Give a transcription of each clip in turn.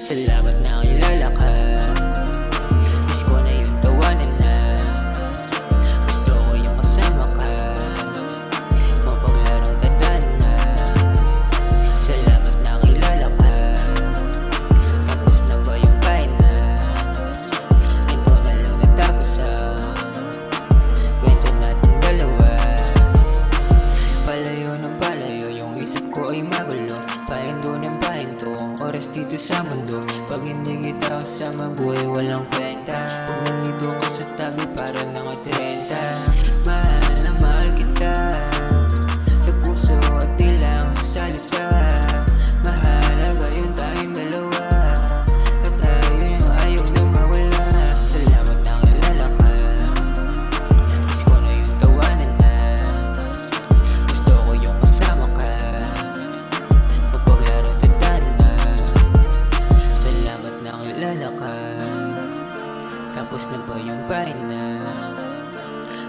Salamat na kilala ka. Miss ko na yung tawanan na. Gusto ko yung kasama ka. Mapaglarong tadhana. Salamat na kilala ka. Tapos na ba yung pain na? Ito na lang natapos kwento natin dalawa. Palayo ng palayo, yung isip ko ay magulo. Pahinto ng pahinto, ang oras dito sa mundo. Pag hindi kita kasama, buhay walang kwenta. Pag nandito ka sa tabi, para nang 30. Mahal na mahal kita, sa puso at di lang sa salita. Mahalaga yung tayong dalawa, at tayo yung ayaw na mawala. Salamat na kilala ka. Miss ko na yung tawanan na. Gusto ko yung kasama ka. Mapaglaro tadhana. Salamat na kilala ka. Tapos na ba yung pain na?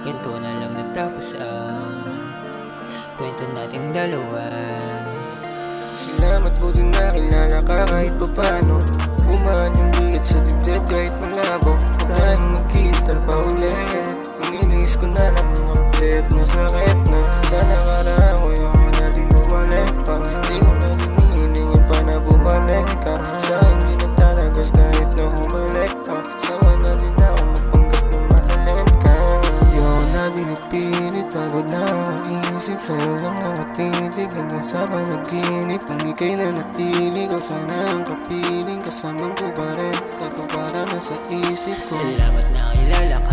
Ganito na lang natapos kwento natin dalawa. Salamat buti na kilala ka kahit pa paano. Umaan yung bigat sa dibdib kahit malabo. Huwag tayong magkita pa ulit. Ang iniis ko na lang mga ulit. Masakit na sana karaan ko yung natin bumalik pa. Di ko na dinihilingin pa na bumalik ka. Sa hindi nagtatagas kahit na humalik ka. Sawa na din ako mapanggap na mahalin ka. Di ako na dinipilit, pagod na ako isip. Sa'yo lang nakatitig ang nasa panaginip. Kung ika'y nanatili ko, sana ang kapiling. Kasamang ko pa rin, katuparan na sa isip ko. Salamat na kilala ka.